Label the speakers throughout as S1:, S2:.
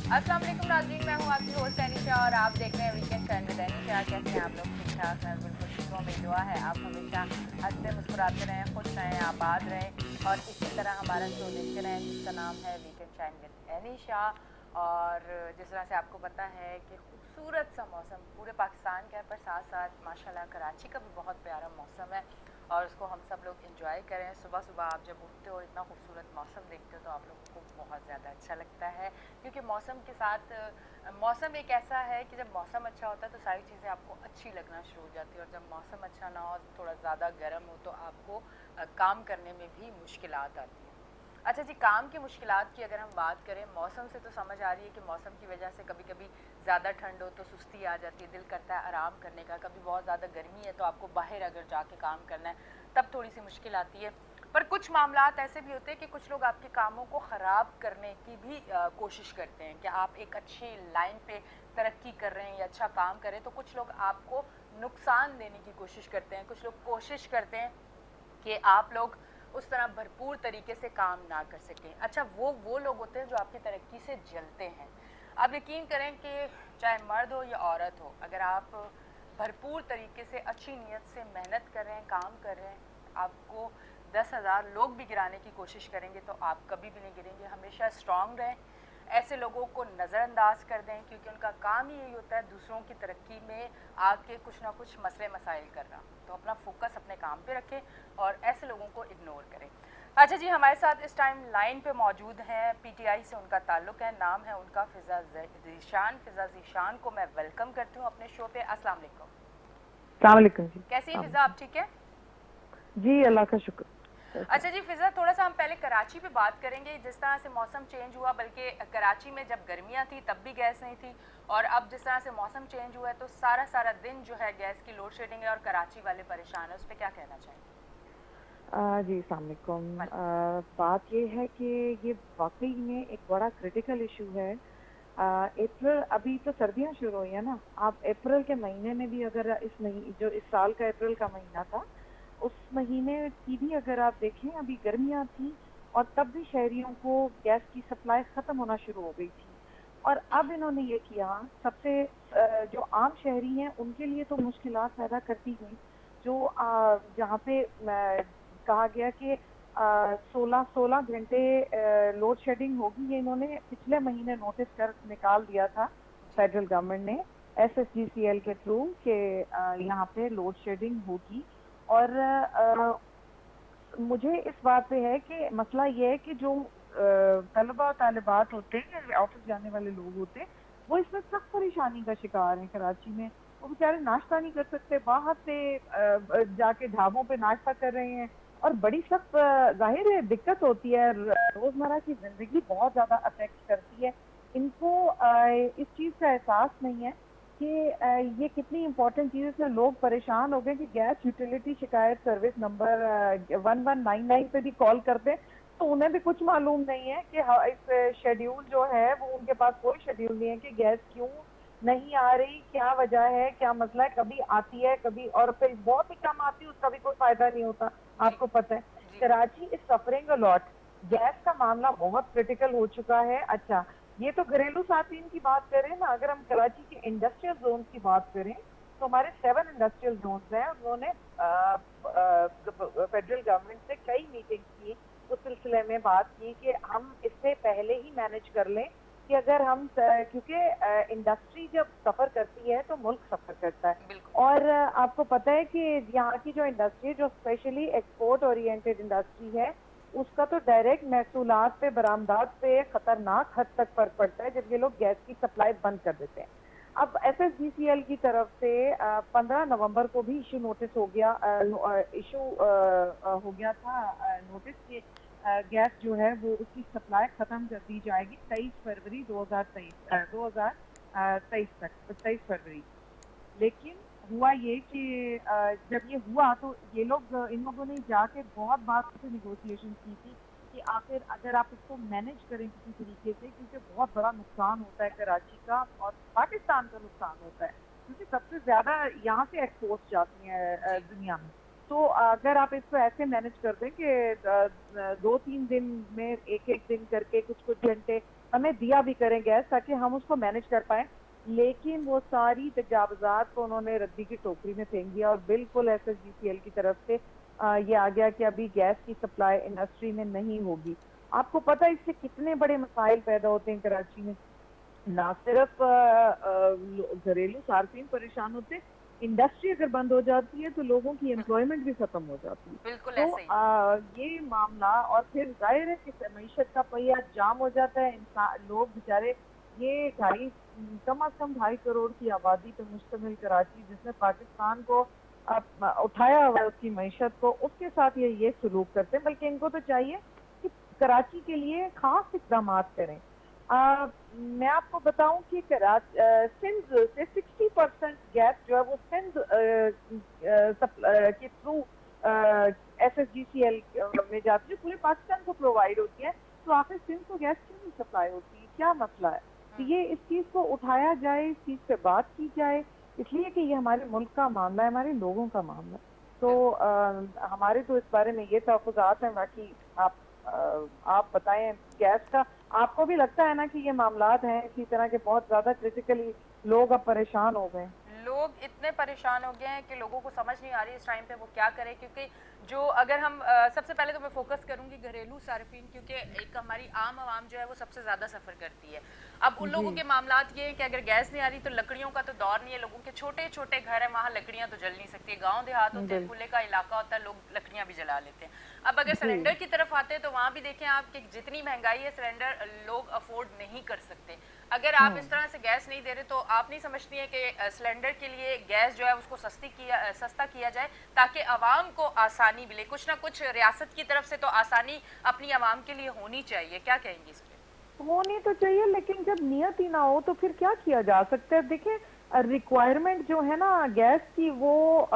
S1: अस्सलाम वालेकुम नाज़रीन, मैं हूँ आपकी होस्ट एनिशा और आप देख रहे हैं वीकेंड चैनल विद एनिशा। कैसे हैं आप लोग? ठीक ठाक हैं? बिल्कुल ठीक हो। मेरी दुआ है आप हमेशा हंसते मुस्कुराते रहें, खुश रहें, आबाद रहें और इसी तरह हमारा शो देखते रहें जिसका नाम है वीकेंड चैनल विद एनिशा। और जिस तरह से आपको पता है कि खूबसूरत सा मौसम पूरे पाकिस्तान का है, पर साथ साथ माशाल्लाह कराची का भी बहुत प्यारा मौसम है और उसको हम सब लोग इंजॉय करें। सुबह सुबह आप जब उठते हो इतना खूबसूरत मौसम देखते हो तो आप लोगों को बहुत ज़्यादा अच्छा लगता है, क्योंकि मौसम के साथ मौसम एक ऐसा है कि जब मौसम अच्छा होता है तो सारी चीज़ें आपको अच्छी लगना शुरू हो जाती है, और जब मौसम अच्छा ना हो, थोड़ा ज़्यादा गर्म हो, तो आपको काम करने में भी मुश्किलात आती है। अच्छा जी, काम की मुश्किलात की अगर हम बात करें, मौसम से तो समझ आ रही है कि मौसम की वजह से कभी कभी ज़्यादा ठंड हो तो सुस्ती आ जाती है, दिल करता है आराम करने का। कभी बहुत ज़्यादा गर्मी है तो आपको बाहर अगर जाके काम करना है तब थोड़ी सी मुश्किल आती है। पर कुछ मामलात ऐसे भी होते हैं कि कुछ लोग आपके कामों को ख़राब करने की भी कोशिश करते हैं कि आप एक अच्छी लाइन पे तरक्की कर रहे हैं या अच्छा काम करें, तो कुछ लोग आपको नुकसान देने की कोशिश करते हैं। कुछ लोग कोशिश करते हैं कि आप लोग उस तरह भरपूर तरीके से काम ना कर सकें। अच्छा, वो लोग होते हैं जो आपकी तरक्की से जलते हैं। आप यकीन करें कि चाहे मर्द हो या औरत हो, अगर आप भरपूर तरीके से अच्छी नीयत से मेहनत कर रहे हैं, काम कर रहे हैं, आपको 10,000 लोग भी गिराने की कोशिश करेंगे तो आप कभी भी नहीं गिरेंगे। हमेशा स्ट्रांग रहें, ऐसे लोगों को नज़रअंदाज कर दें, क्योंकि उनका काम ही यही होता है दूसरों की तरक्की में आके कुछ ना कुछ मसले मसाइल करना। तो अपना फोकस अपने काम पे रखें और ऐसे लोगों को इग्नोर करें। अच्छा जी, हमारे साथ इस टाइम लाइन पे मौजूद हैं, पीटीआई से उनका ताल्लुक है, नाम है उनका फ़िज़ा ज़ीशान। फ़िज़ा ज़ीशान को मैं वेलकम करती हूँ अपने शो पे। अस्सलाम वालेकुम।
S2: अस्सलाम वालेकुम जी।
S1: कैसी है फ़िज़ा, आप ठीक है?
S2: जी अल्लाह का शुक्र।
S1: अच्छा जी फ़िज़ा, थोड़ा सा हम पहले कराची पे बात करेंगे। जिस तरह से मौसम चेंज हुआ, बल्कि कराची में जब गर्मियाँ थी तब भी गैस नहीं थी, और अब जिस तरह से मौसम चेंज हुआ है तो सारा सारा दिन जो है गैस की लोड शेडिंग है और कराची वाले परेशान है। उस पर क्या कहना चाहेंगे?
S2: जी अस्सलाम वालेकुम।
S1: वालेकुम।
S2: बात ये है कि ये वाकई में एक बड़ा क्रिटिकल इशू है। अप्रैल, अभी तो सर्दियां शुरू हुई है ना, आप अप्रैल के महीने में भी अगर इस महीने, जो इस साल का अप्रैल का महीना था, उस महीने की भी अगर आप देखें, अभी गर्मियां थी और तब भी शहरियों को गैस की सप्लाई खत्म होना शुरू हो गई थी। और अब इन्होंने ये किया, सबसे जो आम शहरी हैं उनके लिए तो मुश्किलात पैदा करती गई। जो जहाँ पे कहा गया कि 16 घंटे लोड शेडिंग होगी, ये इन्होंने पिछले महीने नोटिस कर निकाल दिया था
S1: जी।
S2: फेडरल गवर्नमेंट ने एसएसजीसीएल के थ्रू कि यहाँ पे लोड शेडिंग होगी। और मुझे इस बात पे है कि मसला ये है कि जो तलबा और तालिबात होते हैं, ऑफिस जाने वाले लोग होते हैं, वो इसमें सख्त परेशानी का शिकार हैं कराची में। वो बेचारे नाश्ता नहीं कर सकते, बाहर से जाके ढाबों पे नाश्ता कर रहे हैं, और बड़ी सख्त जाहिर है दिक्कत होती है। रोजमर्रा की जिंदगी बहुत ज्यादा अफेक्ट करती है इनको। इस चीज का एहसास नहीं है कि ये कितनी इम्पोर्टेंट चीज है। इसमें लोग परेशान हो गए कि गैस यूटिलिटी शिकायत सर्विस नंबर 1199 पे भी कॉल करते हैं, तो उन्हें भी कुछ मालूम नहीं है कि इस शेड्यूल जो है वो, उनके पास कोई शेड्यूल नहीं है कि गैस क्यों नहीं आ रही, क्या वजह है, क्या मसला है। कभी आती है, कभी और फिर बहुत ही कम आती है, उसका भी कोई फायदा नहीं होता।
S1: जी।
S2: आपको पता है
S1: जी।
S2: Karachi is suffering a lot. Gas का मामला बहुत क्रिटिकल हो चुका है। अच्छा, ये तो घरेलू साथीन की बात करें ना, अगर हम कराची के इंडस्ट्रियल जोन की बात करें तो हमारे 7 इंडस्ट्रियल जोन हैं। उन्होंने फेडरल गवर्नमेंट से कई मीटिंग की, उस सिलसिले में बात की कि हम इससे पहले ही मैनेज कर लें कि अगर हम, क्योंकि इंडस्ट्री जब सफर करती है तो मुल्क सफर करता है।
S1: बिल्कुल।
S2: और आपको पता है कि यहाँ की जो इंडस्ट्री, जो स्पेशली एक्सपोर्ट ओरिएंटेड इंडस्ट्री है, उसका तो डायरेक्ट महसूलात पे, बरामदात पे खतरनाक हद तक फर्क पड़ता है जब ये लोग गैस की सप्लाई बंद कर देते हैं। अब एसएसजीसीएल की तरफ से 15 नवंबर को भी इशू नोटिस हो गया, इशू हो गया था नोटिस कि गैस जो है वो उसकी सप्लाई खत्म कर दी जाएगी 23 फरवरी 2023, 2023 तक, 23 फरवरी। लेकिन हुआ ये कि जब ये हुआ तो ये लोग, इन लोगों ने जाके बहुत बार से निगोशिएशन की थी कि आखिर अगर आप इसको मैनेज करें किसी तरीके से, क्योंकि बहुत बड़ा नुकसान होता है कराची का और पाकिस्तान का नुकसान होता है, क्योंकि सबसे ज्यादा यहाँ से एक्सपोर्ट जाती हैं
S1: जी।
S2: दुनिया में। तो अगर आप इसको ऐसे मैनेज कर दें कि 2-3 दिन में एक एक दिन करके कुछ कुछ घंटे हमें दिया भी करें गैस ताकि हम उसको मैनेज कर पाए। लेकिन वो सारी तजावजात को उन्होंने रद्दी की टोकरी में फेंक दिया और बिल्कुल एसएसजीसीएल की तरफ से ये आ गया कि अभी गैस की सप्लाई इंडस्ट्री में नहीं होगी। आपको पता है इससे कितने बड़े मसाइल पैदा होते हैं कराची में। ना सिर्फ घरेलू सार्फिन परेशान होते हैं, इंडस्ट्री अगर बंद हो जाती है तो लोगों की एम्प्लॉयमेंट भी खत्म हो जाती है।
S1: बिल्कुल
S2: तो
S1: ऐसे ही।
S2: ये मामला, और फिर जाहिर है कि मईशत का पहिया जाम हो जाता है। इंसान लोग बेचारे, ये कम अज कम 2.5 करोड़ की आबादी पर मुश्तमिल कराची, जिसने पाकिस्तान को उठाया हुआ है उसकी मईशत को, उसके साथ ये सलूक करते हैं। बल्कि इनको तो चाहिए कि कराची के लिए खास इकदाम करें। मैं आपको बताऊं कि सिंध से 60% गैस जो है वो सिंध के थ्रू एसएसजीसीएल में जाती है, पूरे पाकिस्तान को प्रोवाइड होती है। तो आखिर सिंध को गैस क्यों नहीं सप्लाई होती, क्या मसला है? तो ये इस चीज को उठाया जाए, इस चीज पे बात की जाए, इसलिए कि ये हमारे मुल्क का मामला है, हमारे लोगों का मामला है। तो हमारे तो इस बारे में ये तहफ़्फ़ुज़ात हैं। बाकी आप बताएं गैस का, आपको भी लगता है ना कि ये मामलात हैं इसी तरह के बहुत ज्यादा क्रिटिकली, लोग अब परेशान हो गए?
S1: लोग इतने परेशान हो गए हैं कि लोगों को समझ नहीं आ रही इस टाइम पे वो क्या करें। क्योंकि जो अगर हम सबसे पहले तो मैं फोकस करूंगी घरेलू सार्फिन, क्योंकि एक हमारी आम आवाम जो है वो सबसे ज़्यादा सफ़र करती है। अब उन लोगों के मामलात ये हैं कि अगर गैस नहीं आ रही तो लकड़ियों का तो दौर नहीं है, लोगों के छोटे छोटे घर हैं, वहाँ लकड़ियाँ तो जल नहीं सकती। गाँव देहात होते हैं, खुले का इलाका होता है, लोग लकड़ियाँ भी जला लेते हैं। अब अगर सिलेंडर की तरफ आते हैं तो वहाँ भी देखें आप कि जितनी महंगाई है सिलेंडर लोग अफोर्ड नहीं कर सकते। अगर आप इस तरह से गैस नहीं दे रहे तो आप नहीं समझती हैं कि सिलेंडर के लिए गैस जो है उसको सस्ता किया जाए ताकि आवाम को आसानी मिले। कुछ ना कुछ रियासत की तरफ से तो आसानी अपनी आवाम के लिए होनी चाहिए। क्या कहेंगी इस पर?
S2: होनी तो चाहिए, लेकिन जब नियत ही ना हो तो फिर क्या किया जा सकता है? देखिए, रिक्वायरमेंट जो है ना गैस की, वो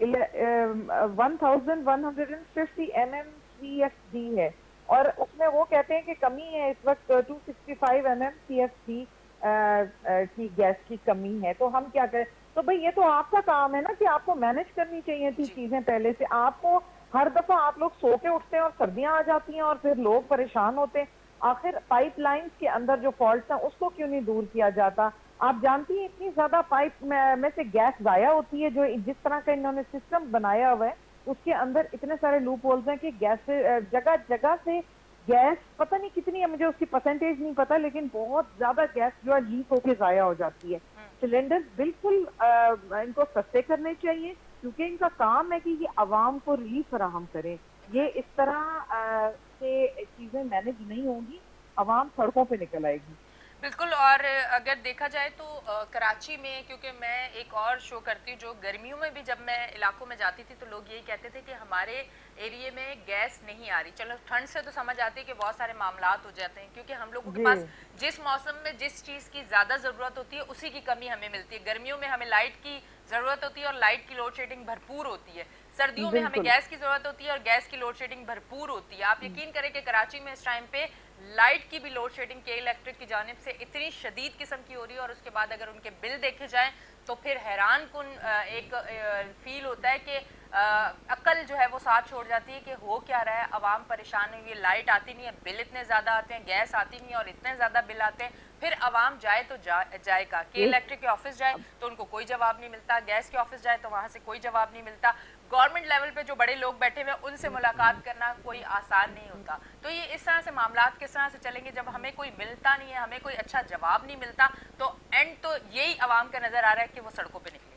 S2: 1150 MMCFD है, और उसमें वो कहते हैं कि कमी है इस वक्त 265 MMCFD की गैस की कमी है। तो हम क्या करें? तो भाई ये तो आपका काम है ना कि आपको मैनेज करनी चाहिए थी चीजें पहले से। आपको हर दफा आप लोग सो के उठते हैं और सर्दियां आ जाती हैं और फिर लोग परेशान होते हैं। आखिर पाइपलाइंस के अंदर जो फॉल्ट है उसको क्यों नहीं दूर किया जाता? आप जानती हैं इतनी ज्यादा पाइप में से गैस जाया होती है, जो जिस तरह का इन्होंने सिस्टम बनाया हुआ है उसके अंदर इतने सारे लूप होल्स हैं कि गैस से जगह जगह से गैस पता नहीं कितनी है, मुझे उसकी परसेंटेज नहीं पता, लेकिन बहुत ज्यादा गैस जो है लीक होके जाया हो जाती है। सिलेंडर बिल्कुल इनको सस्ते करने चाहिए, क्योंकि इनका काम है कि ये आवाम को रिलीफ फराहम करें। ये इस तरह से चीजें मैनेज नहीं होंगी, आवाम सड़कों पे निकल आएगी।
S1: बिल्कुल। और अगर देखा जाए तो कराची में, क्योंकि मैं एक और शो करती हूँ जो गर्मियों में भी जब मैं इलाकों में जाती थी तो लोग यही कहते थे कि हमारे एरिया में गैस नहीं आ रही। चलो ठंड से तो समझ आती है कि बहुत सारे मामलात हो जाते हैं, क्योंकि हम लोगों के पास जिस मौसम में जिस चीज़ की ज़्यादा ज़रूरत होती है उसी की कमी हमें मिलती है। गर्मियों में हमें लाइट की ज़रूरत होती है और लाइट की लोड शेडिंग भरपूर होती है। सर्दियों में हमें गैस की ज़रूरत होती है और गैस की लोड शेडिंग भरपूर होती है। आप यकीन करें कि कराची में इस टाइम पे लाइट की भी लोड शेडिंग के इलेक्ट्रिक की जानिब से इतनी शदीद किस्म की हो रही है, और उसके बाद अगर उनके बिल देखे जाएं तो फिर हैरान कुन एक फील होता है कि अकल जो है वो साथ छोड़ जाती है कि हो क्या रहा है। आवाम परेशान हुई है, लाइट आती नहीं है, बिल इतने ज़्यादा आते हैं, गैस आती नहीं है और इतने ज़्यादा बिल आते हैं। फिर आवाम जाए तो जाएगा कि इलेक्ट्रिक के ऑफिस जाए तो उनको कोई जवाब नहीं मिलता, गैस के ऑफिस जाए तो वहाँ से कोई जवाब नहीं मिलता। गवर्नमेंट लेवल पे जो बड़े लोग बैठे हुए हैं उनसे मुलाकात करना कोई आसान नहीं होता। तो ये इस तरह से मामलात किस तरह से चलेंगे जब हमें कोई मिलता नहीं है, हमें कोई अच्छा जवाब नहीं मिलता। तो एंड तो यही आवाम का नजर आ रहा है कि वो सड़कों पे निकले।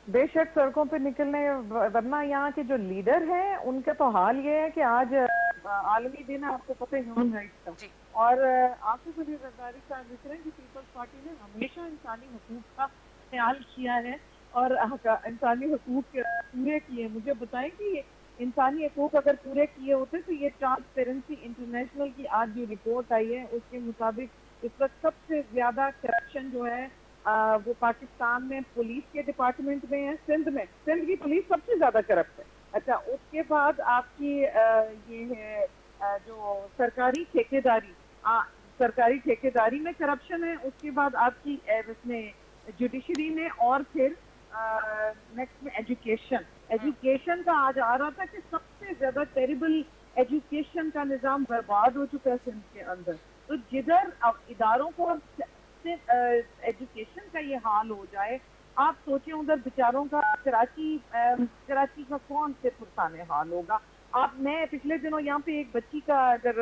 S2: बेशक सड़कों पे निकलने, वरना यहाँ के जो लीडर हैं उनका तो हाल ये है कि आज आलमी दिन है, आपको पता है ह्यूमन राइट्स का, और आसिफ अली जरदारी साहब लिख रहे हैं कि पीपल्स पार्टी ने हमेशा इंसानी हकूक का ख्याल किया है और इंसानी हकूक पूरे किए। मुझे बताएं कि इंसानी हकूक अगर पूरे किए होते तो ये ट्रांसपेरेंसी इंटरनेशनल की आज जो रिपोर्ट आई है उसके मुताबिक इस वक्त सबसे ज्यादा करप्शन जो है वो पाकिस्तान में पुलिस के डिपार्टमेंट में है। सिंध की पुलिस सबसे ज्यादा करप्ट है। अच्छा, उसके बाद आपकी ये है जो सरकारी ठेकेदारी में करप्शन है। उसके बाद आपकी इसमें जुडिशरी में, और फिर नेक्स्ट में एजुकेशन का आज आ रहा था कि सबसे ज्यादा टेरिबल एजुकेशन का निजाम बर्बाद हो चुका है सिंध के अंदर। तो जिधर इदारों को एजुकेशन का ये हाल हो जाए, आप सोचें उधर बेचारों का कराची का कौन से पुरसाने हाल होगा। आप मैं पिछले दिनों यहाँ पे एक बच्ची का अगर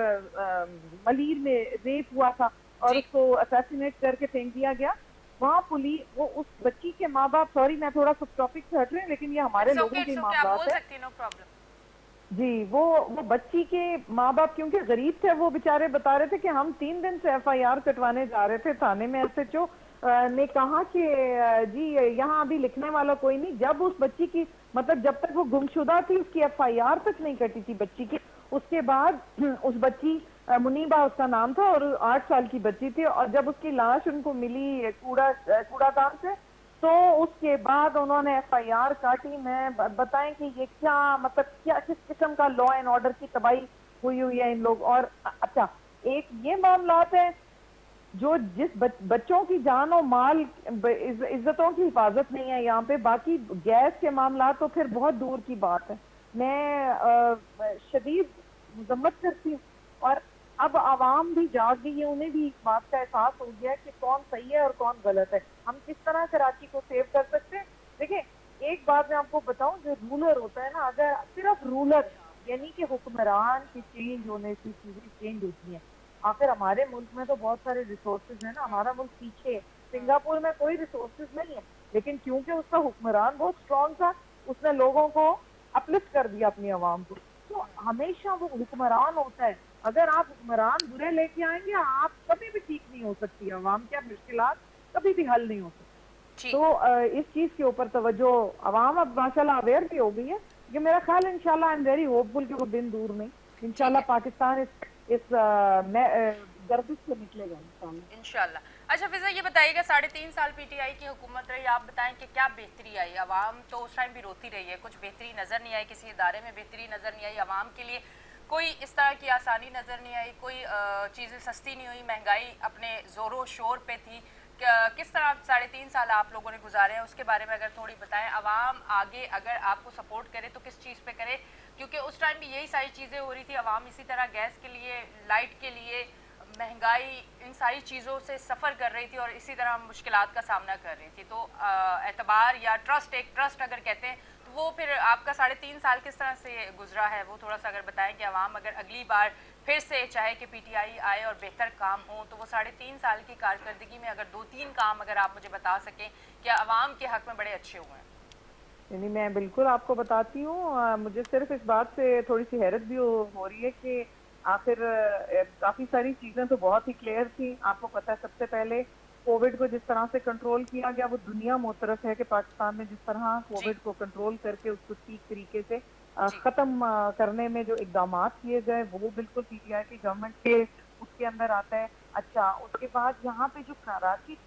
S2: मलीर में रेप हुआ था और उसको असैसिनेट करके फेंक दिया गया, वहाँ पुलिस वो उस बच्ची के माँ बाप, सॉरी मैं थोड़ा सा टॉपिक से हट रही हूँ लेकिन ये हमारे लोगों के मामला है जी। वो बच्ची के माँ बाप क्योंकि गरीब थे, वो बेचारे बता रहे थे कि हम 3 दिन से एफआईआर कटवाने जा रहे थे थाने में। एसएचओ ने कहा कि जी यहाँ अभी लिखने वाला कोई नहीं। जब उस बच्ची की मतलब जब तक वो गुमशुदा थी उसकी एफआईआर तक नहीं कटी थी बच्ची की। उसके बाद उस बच्ची मुनीबा उसका नाम था और 8 साल की बच्ची थी, और जब उसकी लाश उनको मिली कूड़ादान से, तो उसके बाद उन्होंने एफआईआर काटी। मैं बताएं कि ये क्या मतलब क्या किस किस्म का लॉ एंड ऑर्डर की तबाही हुई है इन लोग। और अच्छा, एक ये मामलात है जो जिस बच्चों की जान और माल इज्जतों की हिफाजत नहीं है यहाँ पे। बाकी गैस के मामला तो फिर बहुत दूर की बात है। मैं शदीद मजम्मत करती हूँ, और अब आवाम भी जाग गई है, उन्हें भी इस बात का एहसास हो गया है कि कौन सही है और कौन गलत है। हम किस तरह कराची को सेव कर सकते हैं। देखिए एक बात मैं आपको बताऊं, जो रूलर होता है ना, अगर सिर्फ रूलर यानी कि हुक्मरान की चेंज होने से चीजें चेंज होती हैं। आखिर हमारे मुल्क में तो बहुत सारे रिसोर्सेज है ना, हमारा मुल्क पीछे है। सिंगापुर में कोई रिसोर्सेज नहीं है, लेकिन क्योंकि उसका हुक्मरान बहुत स्ट्रांग था, उसने लोगों को अपलिफ्ट कर दिया अपनी आवाम को। तो हमेशा वो हुक्मरान होता है। अगर आप हुक्मरान बुरे लेके आएंगे, आप कभी भी ठीक नहीं हो सकती। आवाम के मुश्किलात कभी भी हल नहीं हो सकती। तो इस चीज के ऊपर तवज्जो आवाम अब माशाल्लाह अवेयर भी हो गई है। ये मेरा ख्याल इंशाल्लाह, आई एम वेरी होपफुल कि वो दिन दूर नहीं, इंशाल्लाह पाकिस्तान इस गर्दिश से निकलेगा
S1: इंशाल्लाह। अच्छा फिजा, ये बताइएगा 3.5 साल पीटीआई की हुकूमत रही, आप बताएं कि क्या बेहतरी आई? आवाम तो उस टाइम भी रोती रही है, कुछ बेहतरी नजर नहीं आई, किसी इदारे में बेहतरी नजर नहीं आई, आवाम के लिए कोई इस तरह की आसानी नजर नहीं आई, कोई चीजें सस्ती नहीं हुई, महंगाई अपने जोरों शोर पे थी। किस तरह 3.5 साल आप लोगों ने गुजारे हैं, उसके बारे में अगर थोड़ी बताएं। आवाम आगे अगर आपको सपोर्ट करे तो किस चीज़ पे करे? क्योंकि उस टाइम भी यही सारी चीज़ें हो रही थी, आवाम इसी तरह गैस के लिए, लाइट के लिए, महंगाई, इन सारी चीज़ों से सफ़र कर रही थी और इसी तरह मुश्किलात का सामना कर रही थी। तो एतबार या ट्रस्ट, एक ट्रस्ट अगर कहते हैं, तो वो फिर आपका 3.5 साल किस तरह से गुजरा है, वो थोड़ा सा अगर बताएं कि आवाम अगर अगली बार फिर से चाहे कि पीटीआई आए और बेहतर काम हो, तो वो 3.5 साल की कारकर्दगी में अगर 2-3 काम अगर आप मुझे बता सकें कि आवाम के हक में बड़े अच्छे हुए हैं।
S2: यानी मैं बिल्कुल आपको बताती हूँ, मुझे सिर्फ इस बात से थोड़ी सी हैरत भी हो रही है कि आखिर काफी सारी चीजें तो बहुत ही क्लियर थी। आपको पता है सबसे पहले कोविड को जिस तरह से कंट्रोल किया गया, वो दुनिया मुतरफ है कि पाकिस्तान में जिस तरह कोविड को कंट्रोल करके उसको ठीक तरीके से खत्म करने में जो इकदाम किए गए, वो बिल्कुल पीटीआई की गवर्नमेंट के उसके अंदर आता है। अच्छा, उसके बाद यहाँ पे जो कराची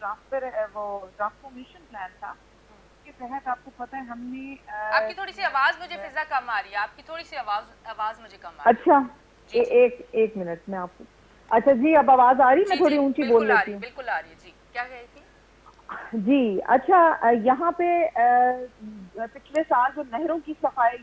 S2: वो ट्रांसफॉर्मेशन प्लान था, के तहत आपको पता है हमने
S1: आपकी थोड़ी सी आवाज मुझे फिजा कम आ रही है, आपकी थोड़ी सी आवाज मुझे कम आ रही है।
S2: अच्छा एक मिनट में आपको, अच्छा जी अब आवाज आ रही? मैं थोड़ी ऊंची बोल लेती हूँ।
S1: बिल्कुल आ रही है जी, क्या कह रही थी?
S2: जी अच्छा, यहाँ पे पिछले साल जो नहरों की सफाई,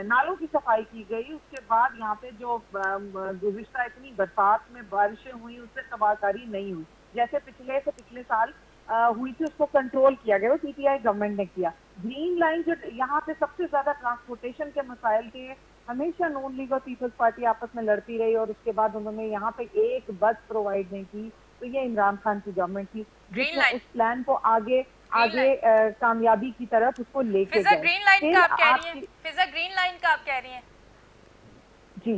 S2: नालों की सफाई की गई, उसके बाद यहाँ पे जो गुज़िश्ता इतनी बरसात में बारिशें हुई उससे तबाहकारी नहीं हुई। जैसे पिछले साल हुई थी, उसको कंट्रोल किया गया, वो पीटीआई गवर्नमेंट ने किया। ग्रीन लाइन जो यहाँ पे सबसे ज्यादा ट्रांसपोर्टेशन के मसाइल थे, हमेशा नून लीग और पीपल्स पार्टी आपस में लड़ती रही और उसके बाद उन्होंने यहाँ पे एक बस प्रोवाइड नहीं की। तो ये इमरान खान की गवर्नमेंट थी जिसने उस प्लान को आगे कामयाबी की तरफ उसको लेके गए।
S1: ग्रीन लाइन का आप कह रही हैं? फिजा ग्रीन लाइन का आप कह रही हैं?
S2: जी,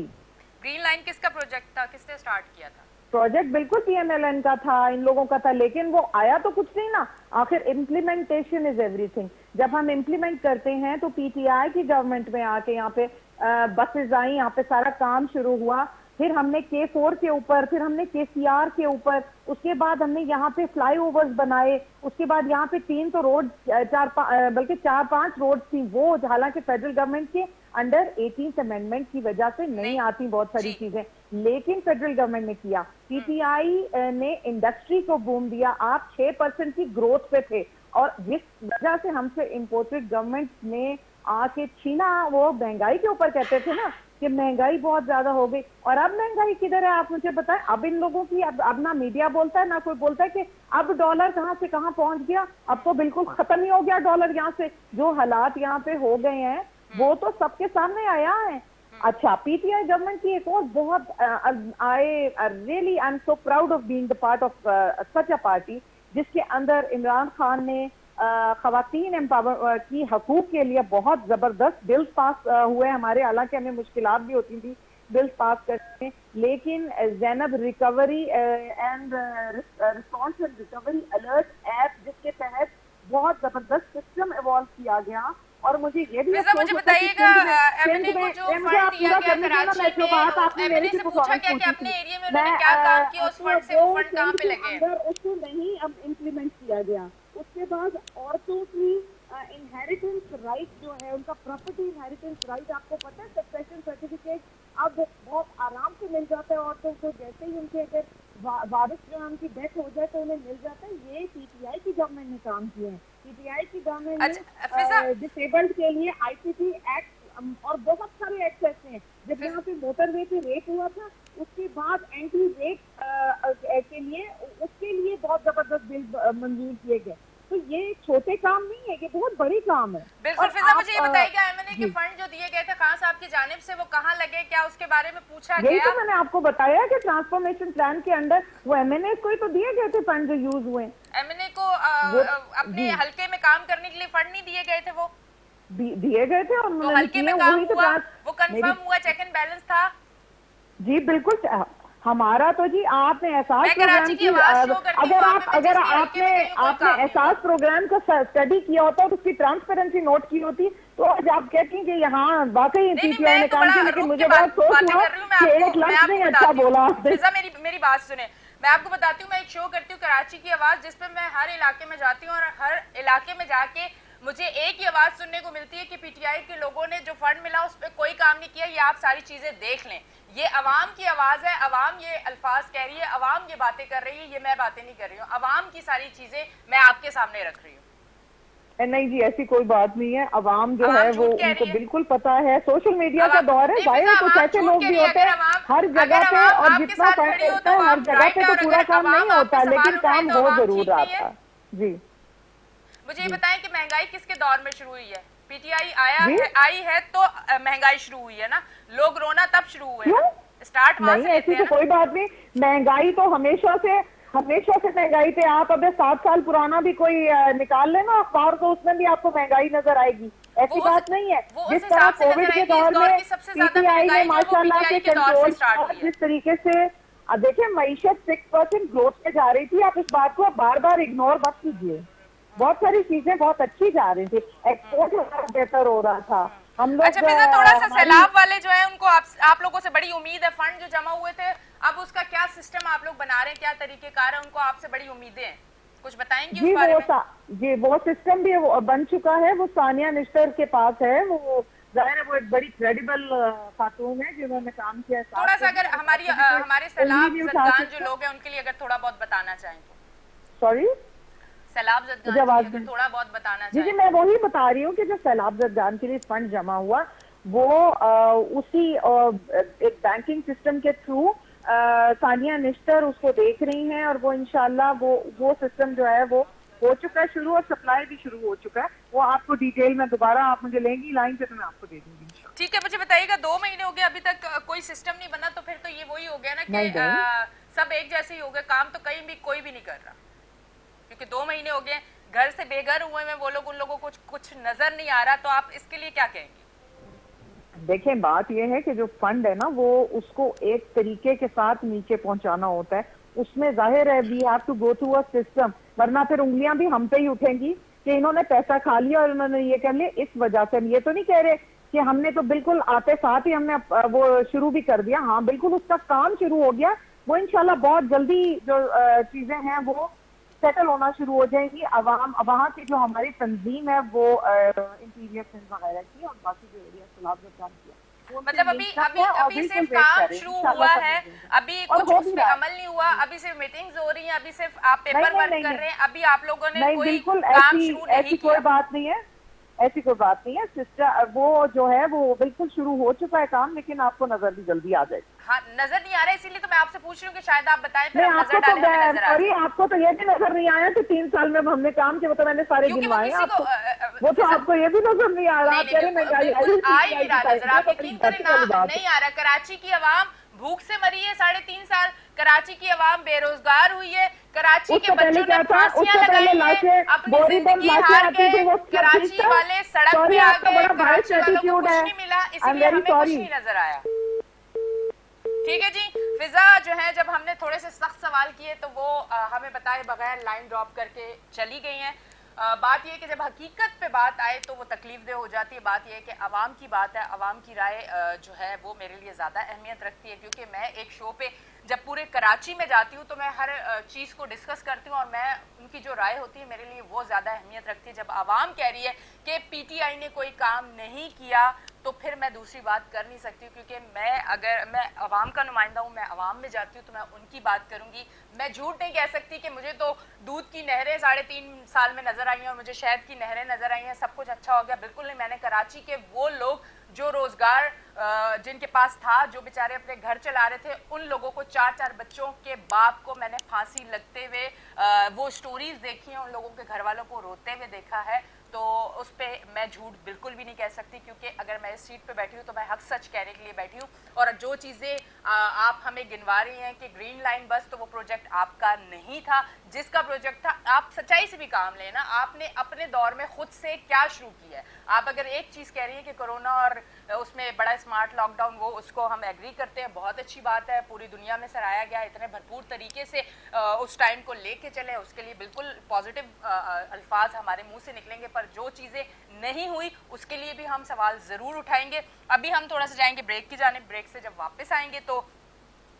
S1: ग्रीन लाइन किसका प्रोजेक्ट था, किसने स्टार्ट किया था?
S2: प्रोजेक्ट बिल्कुल पीएमएलएन का था, इन लोगों का था, लेकिन वो आया तो कुछ नहीं ना। आखिर इम्प्लीमेंटेशन इज एवरीथिंग। जब हम इम्प्लीमेंट करते हैं तो पीटीआई की गवर्नमेंट में आके यहाँ पे बसेज आई, यहाँ पे सारा काम शुरू हुआ। फिर हमने K4 के ऊपर, फिर हमने KCR के ऊपर, उसके बाद हमने यहाँ पे फ्लाईओवर्स बनाए, उसके बाद यहाँ पे 3 तो रोड, बल्कि 4-5 रोड थी, वो हालांकि फेडरल गवर्नमेंट के अंडर 18th अमेंडमेंट की वजह से नहीं आती बहुत सारी चीजें, लेकिन फेडरल गवर्नमेंट ने किया। पीटीआई ने इंडस्ट्री को बूम दिया। आप 6% की ग्रोथ पे थे और जिस वजह से हमसे इम्पोर्टेड गवर्नमेंट ने आके छीना, वो महंगाई के ऊपर कहते थे ना कि महंगाई बहुत ज्यादा हो गई। और अब महंगाई किधर है आप मुझे बताएं। अब इन लोगों की अब ना मीडिया बोलता है ना कोई बोलता है कि अब डॉलर कहाँ से कहाँ पहुंच गया, अब तो बिल्कुल खत्म ही हो गया डॉलर। यहाँ से जो हालात यहाँ पे हो गए हैं वो तो सबके सामने आया है। अच्छा, पीटीआई गवर्नमेंट की एक और बहुत I am so proud of being the part of such a party जिसके अंदर इमरान खान ने खवातीन एम्पावर की हकूक के लिए बहुत जबरदस्त बिल्स पास हुए हमारे। हालांकि हमें मुश्किलात भी होती थी बिल्स पास करने में, लेकिन Zainab recovery and response and recovery alert app जिसके तहत बहुत जबरदस्त सिस्टम इवॉल्व किया गया। और मुझे ये भी
S1: मुझे बताइएगा एमएनए को जो फंड दिया गया कराची में, एमएनए से पूछा गया कि अपने एरिया में उन्होंने क्या काम किया, उस फंड से वो फंड कहाँ पे लगे हैं?
S2: उसको नहीं अब इम्प्लीमेंट किया गया। उसके बाद औरतों की इनहेरिटेंस राइट जो है, उनका प्रॉपर्टी इनहेरिटेंस राइट, आपको पता है सक्सेशन सर्टिफिकेट अब बहुत आराम से मिल जाता है औरतों को। जैसे ही उनके अगर वारिस जो है उनकी डेथ हो जाए तो उन्हें मिल जाता है। ये पीटीआई की गवर्नमेंट ने काम किए हैं। पीटीआई की गवर्नमेंट ने डिसेबल्ड के लिए आईसीटी एक्ट और बहुत सारे एक्ट ऐसे हैं। जब यहाँ पे मोटरवे पे रेप हुआ था उसके बाद एंटी रेप के लिए उसके लिए बहुत जबरदस्त बिल मंजूर किए गए। तो ये छोटे काम नहीं है, ये बहुत बड़ी काम है।
S1: बिल्कुल फिजा, मुझे ये बताइएगा एमएनए के फंड जो दिए गए थे खान साहब की जानिब से वो कहाँ लगे, क्या उसके बारे में पूछा गया?
S2: यही तो मैंने आपको बताया कि ट्रांसफॉर्मेशन प्लान के अंदर वो एमएनए को ही तो दिए गए थे फंड जो यूज हुए।
S1: एमएनए को अपने हल्के में काम करने के लिए फंड नहीं दिए गए थे, वो
S2: दिए गए थे और
S1: तो हल्के में काम हुआ, वो कंफर्म हुआ, चेक एंड बैलेंस था।
S2: जी बिल्कुल। हमारा तो जी आपने एहसास प्रोग्राम की अगर आपने एहसास प्रोग्राम का स्टडी किया होता और उसकी ट्रांसपेरेंसी नोट की होती तो आज आप कहती हैं कि यहाँ वाकई पीटीआई ने काम किया। लेकिन मुझे बहुत सोच हुआ कि एक लफ्ज नहीं अच्छा बोला।
S1: मेरी बात सुने, मैं आपको बताती हूँ, मैं एक शो करती हूँ कराची की आवाज जिसपे मैं हर इलाके में जाती हूँ और हर इलाके में जाके मुझे एक ही आवाज सुनने को मिलती है कि पीटीआई के लोगों ने जो फंड मिला उस पर कोई काम नहीं किया। ये आप सारी चीजें देख लें, ये अवाम की आवाज है, अवाम ये अल्फाज कह रही है, अवाम ये बातें कर रही है, ये मैं बातें नहीं कर रही हूँ। अवाम की सारी चीजें मैं आपके सामने रख रही हूँ।
S2: नहीं जी ऐसी कोई बात नहीं है। अवाम जो है वो उनको बिल्कुल पता है। सोशल मीडिया का दौर है, जाहिर कुछ ऐसे लोग भी होते हैं हर जगह पे और जितना फंड होता है हर जगह पे तो पूरा काम नहीं होता, लेकिन काम हो जरूर रहा था। जी
S1: मुझे ये बताएं कि महंगाई किसके दौर में शुरू हुई है? पीटीआई आई है तो महंगाई शुरू हुई है ना, लोग रोना तब शुरू हुए हैं, स्टार्ट वहां से लेते हैं।
S2: ऐसी तो कोई बात नहीं, महंगाई तो हमेशा से महंगाई पे। आप अगर 7 साल पुराना भी कोई निकाल लेना अखबार तो उसमें भी आपको महंगाई नजर आएगी। ऐसी बात नहीं है। जिस तरह कोविड के दौर में पीटीआई ने माशाल्लाह से कंट्रोल, जिस तरीके से देखिए मईशत 6% ग्रोथ पे जा रही थी, आप इस बात को बार बार इग्नोर मत कीजिए। बहुत सारी चीजें बहुत अच्छी जा रही थी, एक्सपोर्ट बेहतर हो रहा था। हम लोग
S1: अच्छा फिजा, थोड़ा सा सैलाब वाले जो है उनको आप लोगों से बड़ी उम्मीद है, फंड जो जमा हुए थे अब उसका क्या सिस्टम आप लोग बना रहे हैं, क्या तरीकेकार है, उनको आपसे बड़ी उम्मीदें हैं, कुछ बताएंगे उस बारे में?
S2: जी वो सिस्टम भी बन चुका है, वो सानिया निश्तर के पास है। वो जाहिर है वो एक बड़ी क्रेडिबल खातून है जिन्होंने काम किया।
S1: थोड़ा सा अगर हमारे सैलाब ज़दगान जो लोग हैं उनके लिए अगर थोड़ा बहुत बताना चाहें तो।
S2: सॉरी
S1: सैलाब ज़दगान थोड़ा बहुत बताना चाहिए।
S2: जी मैं वही बता रही हूँ कि जो सैलाब ज़दगान के लिए फंड जमा हुआ वो उसी एक बैंकिंग सिस्टम के थ्रू सानिया निश्तर उसको देख रही हैं और वो इंशाल्लाह वो सिस्टम जो है वो हो चुका है शुरू और सप्लाई भी शुरू हो चुका है। वो आपको डिटेल में दोबारा आप मुझे लेंगी लाइन पे तो मैं आपको दे दूंगी।
S1: ठीक है, मुझे बताइएगा 2 महीने हो गए अभी तक कोई सिस्टम नहीं बना, तो फिर तो ये वही हो गया ना कि सब एक जैसे ही हो गए, काम तो कहीं भी कोई भी नहीं कर रहा, क्योंकि 2 महीने हो गए घर से बेघर हुए में वो लोग, उन लोगों को कुछ नजर नहीं आ रहा। तो आप इसके लिए क्या कहेंगे?
S2: देखें बात यह है कि जो फंड है ना वो उसको एक तरीके के साथ नीचे पहुंचाना होता है, उसमें जाहिर है we have to go through a system, वरना फिर उंगलियां भी हम पे ही उठेंगी कि इन्होंने पैसा खा लिया और इन्होंने ये कर लिया। इस वजह से हम ये तो नहीं कह रहे कि हमने तो बिल्कुल आते साथ ही हमने वो शुरू भी कर दिया। हाँ बिल्कुल उसका काम शुरू हो गया, वो इंशाल्लाह बहुत जल्दी जो चीजें हैं वो सेटल होना शुरू हो जाएंगी। अवाम वहाँ की जो हमारी तंजीम है वो इंटीरियर वगैरह की और बाकी जो एरिया सैलाब ज़दगान की,
S1: मतलब अभी सिर्फ काम शुरू हुआ है, अभी कुछ उस पे अमल नहीं हुआ, अभी सिर्फ मीटिंग्स हो रही हैं, अभी सिर्फ आप पेपर वर्क कर रहे हैं, अभी आप लोगों ने कोई काम शुरू नहीं किया।
S2: कोई बात नहीं है, ऐसी कोई बात नहीं है सिस्टर, वो जो है वो बिल्कुल शुरू हो चुका है काम, लेकिन आपको नजर भी जल्दी आ जाएगी।
S1: हाँ, नजर नहीं आ रहा है, इसीलिए तो मैं आपसे पूछ रही हूँ कि शायद आप बताएं, फिर
S2: नहीं,
S1: हम
S2: आपको
S1: नजर
S2: तो
S1: डालें, हमें नजर आ
S2: सॉरी,
S1: जाए।
S2: आपको तो ये भी नजर नहीं आया कि 3 साल में हमने काम किया, वो तो मैंने सारे
S1: क्योंकि वो
S2: गिनवाए हैं
S1: किसी को
S2: आपको। वो तो आपको ये भी नजर नहीं आ रहा,
S1: नहीं
S2: आप
S1: नहीं,
S2: कह रहे
S1: बिल्कुल
S2: महंगाई आई
S1: बिल्कुल
S2: हुई,
S1: आ ही
S2: पीटीआई
S1: नहीं
S2: की
S1: रहा
S2: साइड
S1: नजर।
S2: में,
S1: आप
S2: तो बड़ी
S1: यकीन करें
S2: गलती
S1: ना,
S2: वाली बात है।
S1: नहीं आ रहा। कराची की आवाम भूख से मरी है 3.5 साल, कराची की आवाम बेरोजगार हुई है, कराची के
S2: उससे पहले
S1: बच्चों ने
S2: क्या था,
S1: फांसियां
S2: उससे पहले
S1: लगाई हैं,
S2: लाशें
S1: अपनी
S2: बोरी पर
S1: जिंदगी
S2: लाशें
S1: हार
S2: आती
S1: गए,
S2: थी, वो सब ठीक
S1: कराची
S2: था।
S1: वाले सड़क
S2: सॉरी,
S1: पे आ
S2: आपका
S1: गए,
S2: बड़ा वाइस
S1: कराची वालों को
S2: एटीट्यूड
S1: कुछ
S2: है,
S1: नहीं मिला,
S2: आई एम
S1: इसीलिए
S2: वेरी
S1: हमें कुछ
S2: सॉरी।
S1: नहीं नजर आया। ठीक है जी। फिजा जो है, जब हमने थोड़े से सख्त सवाल किए तो वो हमें बताए बगैर लाइन ड्रॉप करके चली गई हैं। बात यह है कि जब हकीकत पे बात आए तो वो तकलीफ दे हो जाती है। बात यह है कि आवाम की बात है, आवाम की राय जो है वो मेरे लिए ज़्यादा अहमियत रखती है, क्योंकि मैं एक शो पे जब पूरे कराची में जाती हूँ तो मैं हर चीज़ को डिस्कस करती हूँ और मैं उनकी जो राय होती है मेरे लिए वो ज़्यादा अहमियत रखती है। जब आवाम कह रही है कि पीटीआई ने कोई काम नहीं किया तो फिर मैं दूसरी बात कर नहीं सकती, क्योंकि अगर मैं आवाम का नुमाइंदा हूँ, मैं आवाम में जाती हूँ तो मैं उनकी बात करूंगी। मैं झूठ नहीं कह सकती कि मुझे तो दूध की नहरें 3.5 साल में नजर आई हैं और मुझे शहद की नहरें नजर आई हैं, सब कुछ अच्छा हो गया, बिल्कुल नहीं। मैंने कराची के वो लोग जो रोजगार जिनके पास था, जो बेचारे अपने घर चला रहे थे, उन लोगों को 4-4 बच्चों के बाप को मैंने फांसी लगते हुए वो स्टोरीज देखी हैं, उन लोगों के घर वालों को रोते हुए देखा है। तो उस पर मैं झूठ बिल्कुल भी नहीं कह सकती, क्योंकि अगर मैं इस सीट पे बैठी हूँ तो मैं हक सच कहने के लिए बैठी हूँ। और जो चीज़ें आप हमें गिनवा रही हैं कि ग्रीन लाइन बस, तो वो प्रोजेक्ट आपका नहीं था। जिसका प्रोजेक्ट था, आप सच्चाई से भी काम लेना, आपने अपने दौर में खुद से क्या शुरू किया है। आप अगर एक चीज़ कह रही हैं कि कोरोना और उसमें बड़ा स्मार्ट लॉकडाउन, वो उसको हम एग्री करते हैं, बहुत अच्छी बात है, पूरी दुनिया में सराहाया गया, इतने भरपूर तरीके से उस टाइम को लेके चले, उसके लिए बिल्कुल पॉजिटिव अल्फाज हमारे मुंह से निकलेंगे। पर जो चीज़ें नहीं हुई उसके लिए भी हम सवाल ज़रूर उठाएंगे। अभी हम थोड़ा सा जाएंगे ब्रेक की जाने, ब्रेक से जब वापस आएंगे तो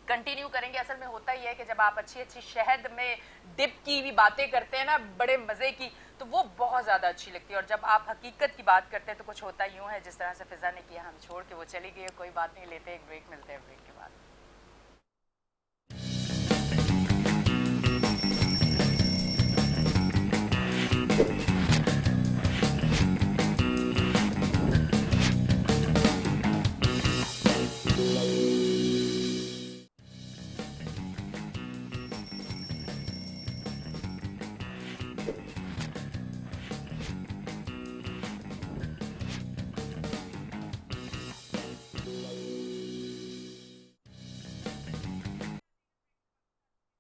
S1: कंटिन्यू करेंगे। असल में होता ही है कि जब आप अच्छी अच्छी शहद में डिप की भी बातें करते हैं ना, बड़े मज़े की, तो वो बहुत ज़्यादा अच्छी लगती है। और जब आप हकीकत की बात करते हैं तो कुछ होता यूँ है जिस तरह से फिजा ने किया, हम छोड़ के वो चली गई है। कोई बात नहीं, लेते एक ब्रेक, मिलते हैं ब्रेक के बाद।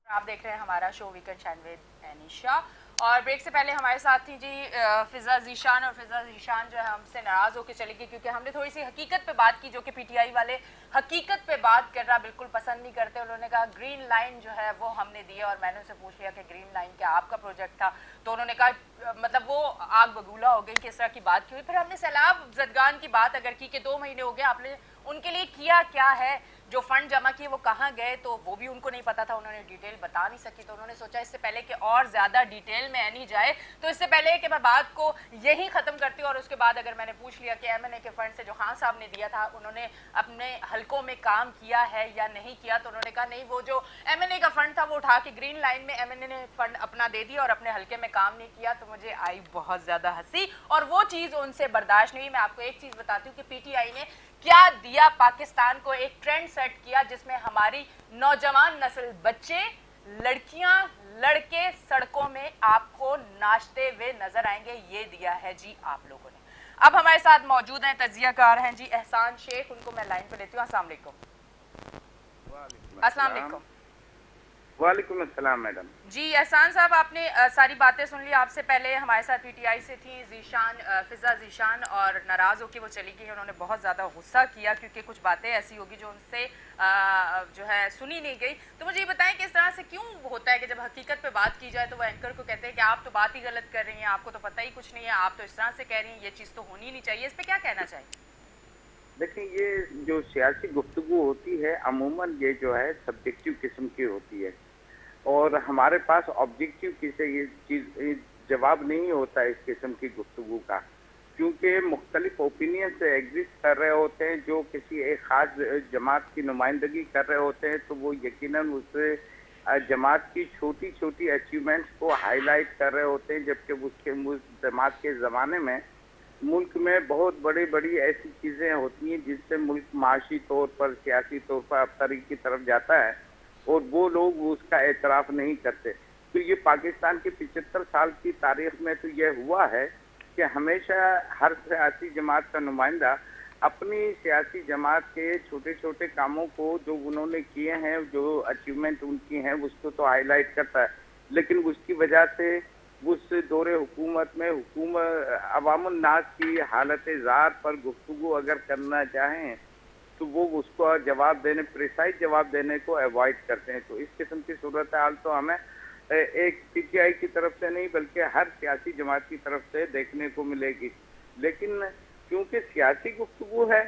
S1: आप देख रहे हैं हमारा show weekend shine with Anisha. और ब्रेक से पहले हमारे साथ थी जी फिजा ज़ीशान। और फिजा ज़ीशान जो है हमसे नाराज़ होकर चली गई, क्योंकि हमने थोड़ी सी हकीकत पे बात की, जो कि पीटीआई वाले हकीकत पे बात करना बिल्कुल पसंद नहीं करते। उन्होंने कहा ग्रीन लाइन जो है वो हमने दी है, और मैंने उनसे पूछ लिया कि ग्रीन लाइन क्या आपका प्रोजेक्ट था, तो उन्होंने कहा मतलब वो आग बगूला हो गई कि इस तरह की बात की हुई। फिर हमने सैलाब जदगान की बात अगर की कि 2 महीने हो गए, आपने उनके लिए किया क्या है, जो फंड जमा किए वो कहाँ गए, तो वो भी उनको नहीं पता था, उन्होंने डिटेल बता नहीं सकी। तो उन्होंने सोचा इससे पहले कि और ज़्यादा डिटेल में नहीं जाए, तो इससे पहले कि मैं बात को यही ख़त्म करती हूँ। और उसके बाद अगर मैंने पूछ लिया कि एमएनए के फंड से जो खान साहब ने दिया था, उन्होंने अपने हलकों में काम किया है या नहीं किया, तो उन्होंने कहा नहीं, वो जो एमएनए का फंड था वो उठा के ग्रीन लाइन में एमएनए ने फंड अपना दे दिया और अपने हलके में काम नहीं किया। तो मुझे आई बहुत ज़्यादा हंसी, और वो चीज़ उनसे बर्दाश्त नहीं हुई। मैं आपको एक चीज़ बताती हूँ कि पीटीआई ने क्या दिया पाकिस्तान को, एक ट्रेंड सेट किया जिसमें हमारी नौजवान नस्ल, बच्चे, लड़कियां, लड़के सड़कों में आपको नाचते हुए नजर आएंगे। ये दिया है जी आप लोगों ने। अब हमारे साथ मौजूद हैं तजियाकार हैं जी एहसान शेख, उनको मैं लाइन पे लेती हूँ। अस्सलाम वालेकुम। अस्सलाम वालेकुम।
S3: वालेकुम अस्सलाम मैडम।
S1: जी एहसान साहब, आपने सारी बातें सुन ली। आपसे पहले हमारे साथ पीटीआई से थी ज़ीशान, फिजा ज़ीशान, और नाराज़ होकर वो चली गई। उन्होंने बहुत ज़्यादा गुस्सा किया क्योंकि कुछ बातें ऐसी होगी जो उनसे जो है सुनी नहीं गई। तो मुझे ये बताएं कि इस तरह से क्यों होता है कि जब हकीकत पे बात की जाए तो वो एंकर को कहते हैं कि आप तो बात ही गलत कर रही हैं, आपको तो पता ही कुछ नहीं है, आप तो इस तरह से कह रही हैं, ये चीज़ तो होनी नहीं चाहिए। इस पर क्या कहना चाहिए?
S3: देखिए, ये जो सियासी गुफ्तगू होती है अमूमन ये जो है सब्जेक्टिव किस्म की होती है, और हमारे पास ऑब्जेक्टिव किसे ये चीज जवाब नहीं होता है इस किस्म की गुफ्तगू का, क्योंकि मुख्तलिफ ओपिनियन से एग्जिस्ट कर रहे होते हैं। जो किसी एक खास जमात की नुमाइंदगी कर रहे होते हैं तो वो यकीनन उससे जमात की छोटी छोटी अचीवमेंट्स को हाईलाइट कर रहे होते हैं, जबकि उसके उस जमात के ज़माने में मुल्क में बहुत बड़ी बड़ी ऐसी चीजें होती हैं जिससे मुल्क माशी तौर पर, सियासी तौर पर अबतरी की तरफ जाता है और वो लोग उसका एतराफ नहीं करते। तो ये पाकिस्तान के 75 साल की तारीख में तो ये हुआ है कि हमेशा हर सियासी जमात का नुमाइंदा अपनी सियासी जमात के छोटे छोटे कामों को जो उन्होंने किए हैं, जो अचीवमेंट उनकी हैं, उसको तो हाईलाइट करता है, लेकिन उसकी वजह से उस दौरे हुकूमत में अवामुन नास की हालत ज़ार पर गुफ्तगू अगर करना चाहें तो वो उसको जवाब देने, प्रिसाइज जवाब देने को अवॉइड करते हैं। तो इस किस्म की सूरत हाल तो हमें एक PTI की तरफ से नहीं बल्कि हर सियासी जमात की तरफ से देखने को मिलेगी। लेकिन क्योंकि सियासी गुफ्तगू है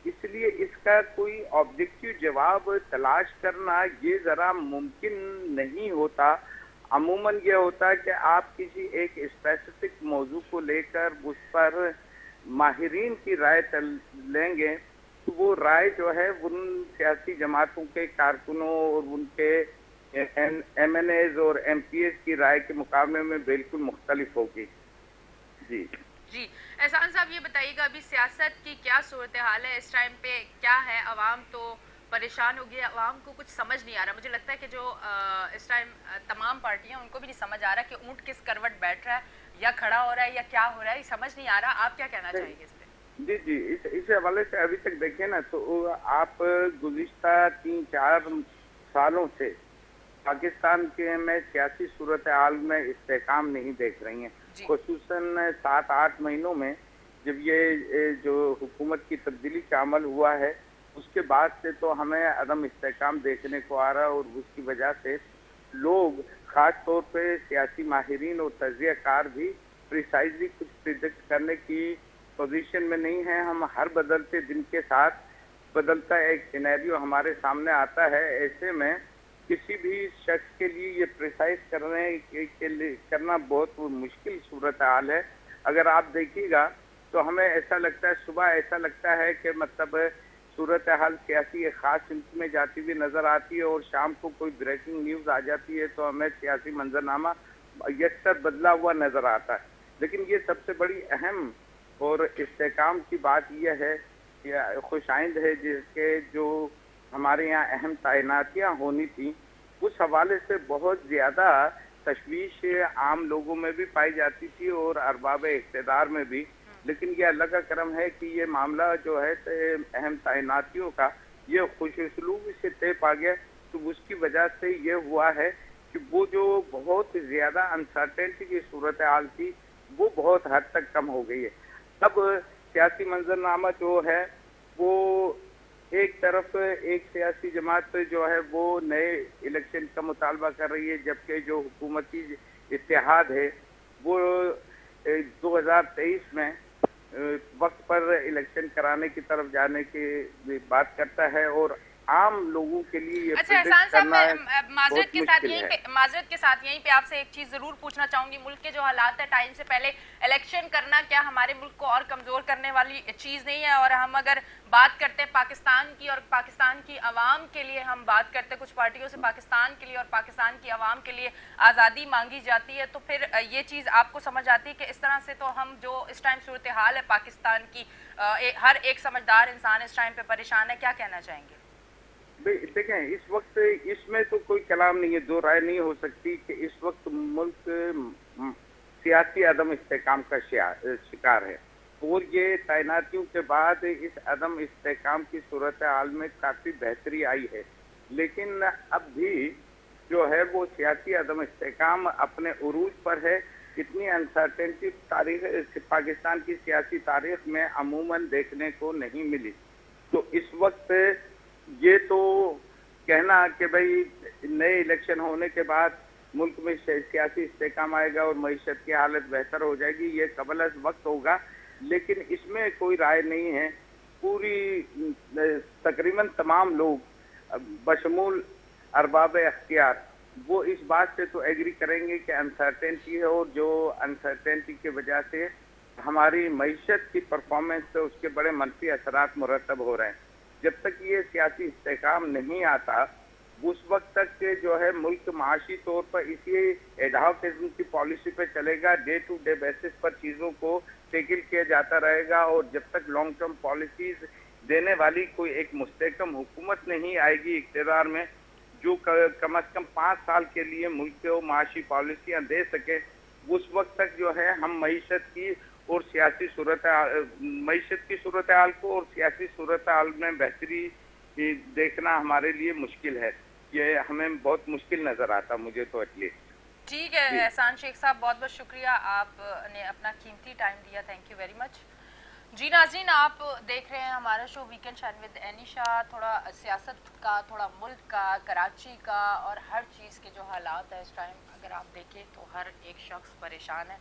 S3: इसलिए इसका कोई ऑब्जेक्टिव जवाब तलाश करना ये ज़रा मुमकिन नहीं होता। अमूमन ये होता है कि आप किसी एक स्पेसिफिक मौजू को लेकर उस पर माहिरीन की राय लेंगे तो वो राय जो है उन सियासी जमातों के कारकुनों और उनके MNAs और MPs की राय के मुकाबले में बिल्कुल मुख्तलिफ होगी। जी
S1: जी एहसान साहब, ये बताइएगा अभी सियासत की क्या सूरत हाल है इस टाइम पे? क्या है, अवाम तो परेशान हो गई, अवाम को कुछ समझ नहीं आ रहा। मुझे लगता है कि जो इस टाइम तमाम पार्टियां, उनको भी नहीं समझ आ रहा कि ऊंट किस करवट बैठ रहा है या खड़ा हो रहा है या क्या हो रहा है, समझ नहीं आ रहा। आप क्या कहना चाहेंगे इस पे?
S3: जी इस हवाले से अभी तक देखें ना तो आप गुज़िश्ता 3-4 सालों से पाकिस्तान के में सियासी सूरत हाल में इस्तेहकाम नहीं देख रही हैं। खुसूसन 7-8 महीनों में जब ये जो हुकूमत की तब्दीली का अमल हुआ है उसके बाद से तो हमें अदम इस्तेहकाम देखने को आ रहा है और उसकी वजह से लोग खास तौर पे सियासी माहिरीन और तजियाकार भी प्रिसाइजली कुछ प्रिडिक्ट करने की पोजीशन में नहीं है। हम हर बदलते दिन के साथ बदलता एक सिनेरियो हमारे सामने आता है। ऐसे में किसी भी शख्स के लिए ये प्रिसाइज करना बहुत मुश्किल सूरत हाल है। अगर आप देखिएगा तो हमें ऐसा लगता है, सुबह ऐसा लगता है कि मतलब सूरत हाल सियासी एक खास सिमत में जाती हुई नजर आती है और शाम को कोई ब्रेकिंग न्यूज आ जाती है तो हमें सियासी मंजरनामा यकसर बदला हुआ नजर आता है। लेकिन ये सबसे बड़ी अहम और इस्तेहकाम की बात यह है या खुशाइंद है जिसके जो हमारे यहाँ अहम तैनातियाँ होनी थी उस हवाले से बहुत ज़्यादा तशवीश आम लोगों में भी पाई जाती थी और अरबाब इक़्तिदार में भी। लेकिन ये अल्लाह का करम है कि ये मामला जो है अहम तैनातियों का ये खुशउस्लूबी से तय पा गया। तो उसकी वजह से ये हुआ है कि वो जो बहुत ज़्यादा अनसर्टेनिटी की सूरत हाल थी वो बहुत हद तक कम हो गई है। अब सियासी मंजरनामा जो है वो एक तरफ एक सियासी जमात जो है वो नए इलेक्शन का मुतालबा कर रही है जबकि जो हुकूमती इत्तेहाद है वो 2023 में वक्त पर इलेक्शन कराने की तरफ जाने की बात करता है और आम लोगों के लिए ये
S1: अच्छा एहसान साहब, मैं माजरत के साथ यहीं पे आपसे एक चीज जरूर पूछना चाहूंगी। मुल्क के जो हालात है, टाइम से पहले इलेक्शन करना क्या हमारे मुल्क को और कमजोर करने वाली चीज नहीं है? और हम अगर बात करते हैं पाकिस्तान की और पाकिस्तान की आवाम के लिए, हम बात करते हैं कुछ पार्टियों से पाकिस्तान के लिए और पाकिस्तान की आवाम के लिए आज़ादी मांगी जाती है, तो फिर ये चीज़ आपको समझ आती है कि इस तरह से तो हम जो इस टाइम सूरत हाल है पाकिस्तान की, हर एक समझदार इंसान इस टाइम पे परेशान है। क्या कहना चाहेंगे?
S3: देखें, इस वक्त इसमें तो कोई कलाम नहीं है, दो राय नहीं हो सकती कि इस वक्त मुल्क सियासी अदम इस्तेहकाम का शिकार है और ये तैनातियों के बाद इस अदम इस्तेहकाम की सूरत हाल में काफ़ी बेहतरी आई है। लेकिन अब भी जो है वो सियासी अदम इस्तेहकाम अपने उरूज पर है। इतनी अनसर्टेनिटी तारीख पाकिस्तान की सियासी तारीख में अमूमन देखने को नहीं मिली। तो इस वक्त ये तो कहना कि भाई नए इलेक्शन होने के बाद मुल्क में सियासी इस्तेहकाम आएगा और मईशत की हालत बेहतर हो जाएगी, ये कबल अज़ वक्त होगा, लेकिन इसमें कोई राय नहीं है। पूरी तकरीबन तमाम लोग बशमूल अरबाब अख्तियार वो इस बात से तो एग्री करेंगे कि अनसर्टेनिटी है और जो अनसर्टेनिटी की वजह से हमारी मईशत की परफॉर्मेंस पे उसके बड़े मनफी असरात मुरतब हो रहे हैं। जब तक ये सियासी इस्तेहकाम नहीं आता उस वक्त तक के जो है मुल्क माशी तौर पर इसी एडहॉक किस्म की पॉलिसी पे चलेगा, डे टू डे बेसिस पर चीजों को टैकल किया जाता रहेगा। और जब तक लॉन्ग टर्म पॉलिसीज देने वाली कोई एक मुस्तहकम हुकूमत नहीं आएगी इख्तियार में, जो कम से कम 5 साल के लिए मुल्क को माशी पॉलिसियां दे सके, उस वक्त तक जो है हम मईशत की और सियासी मईशत की सूरत हाल को और सियासी सूरत हाल में बेहतरी देखना हमारे लिए मुश्किल है। ये हमें बहुत मुश्किल नजर आता मुझे तो एटलीस्ट।
S1: ठीक है एहसान शेख साहब, बहुत बहुत शुक्रिया, आपने अपना कीमती टाइम दिया, थैंक यू वेरी मच। जी नाज़रीन, आप देख रहे हैं हमारा show weekend shine with Anisha. थोड़ा सियासत का, थोड़ा मुल्क का, कराची का और हर चीज़ के जो हालात है इस टाइम अगर आप देखें तो हर एक शख्स परेशान है।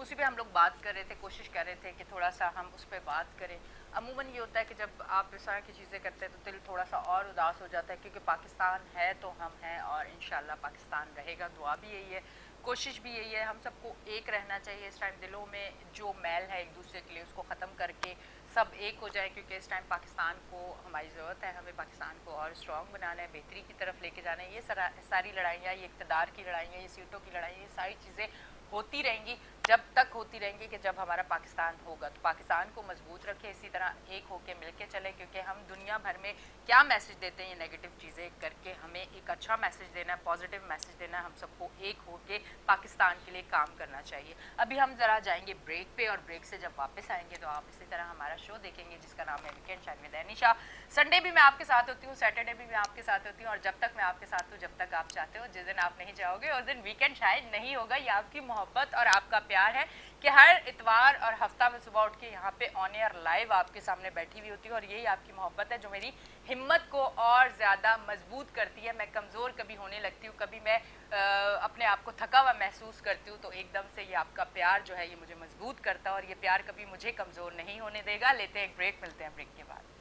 S1: उसी पे हम लोग बात कर रहे थे, कोशिश कर रहे थे कि थोड़ा सा हम उस पर बात करें। अमूमन ये होता है कि जब आप इस तरह की चीज़ें करते हैं तो दिल थोड़ा सा और उदास हो जाता है, क्योंकि पाकिस्तान है तो हम हैं और इंशाल्लाह पाकिस्तान रहेगा। दुआ भी यही है, कोशिश भी यही है, हम सबको एक रहना चाहिए इस टाइम। दिलों में जो मैल है एक दूसरे के लिए उसको ख़त्म करके सब एक हो जाए, क्योंकि इस टाइम पाकिस्तान को हमारी ज़रूरत है। हमें पाकिस्तान को और स्ट्रॉन्ग बनाना है, बेहतरी की तरफ लेके जाना है। ये सारी लड़ाइयाँ, ये इक़्तिदार की लड़ाइयाँ, ये सीटों की लड़ाइयाँ, ये सारी चीज़ें होती रहेंगी जब तक होती रहेंगी कि जब हमारा पाकिस्तान होगा। तो पाकिस्तान को मजबूत रखें, इसी तरह एक होके मिलके चलें, क्योंकि हम दुनिया भर में क्या मैसेज देते हैं ये नेगेटिव चीज़ें करके, हमें एक अच्छा मैसेज देना है, पॉजिटिव मैसेज देना है। हम सबको एक होके पाकिस्तान के लिए काम करना चाहिए। अभी हम ज़रा जाएंगे ब्रेक पे, और ब्रेक से जब वापस आएंगे तो आप इसी तरह हमारा शो देखेंगे जिसका नाम है weekend shine with Anisha. Sunday भी मैं आपके साथ होती हूँ, सैटरडे भी मैं आपके साथ होती हूँ, और जब तक मैं आपके साथ हूँ, जब तक आप चाहते हो, जिस दिन आप नहीं चाहोगे उस दिन वीकेंड शायद नहीं होगा। ये आपकी मोहब्बत और आपका प्यार है कि हर इतवार और हफ्ता में सुबह उठ के यहाँ पे ऑन एयर लाइव आपके सामने बैठी हुई होती है, और यही आपकी मोहब्बत है जो मेरी हिम्मत को और ज़्यादा मजबूत करती है। मैं कमज़ोर कभी होने लगती हूँ, कभी मैं अपने आप को थका हुआ महसूस करती हूँ, तो एकदम से ये आपका प्यार जो है ये मुझे मजबूत करता है, और ये प्यार कभी मुझे कमज़ोर नहीं होने देगा। लेते हैं एक ब्रेक, मिलते हैं ब्रेक के बाद।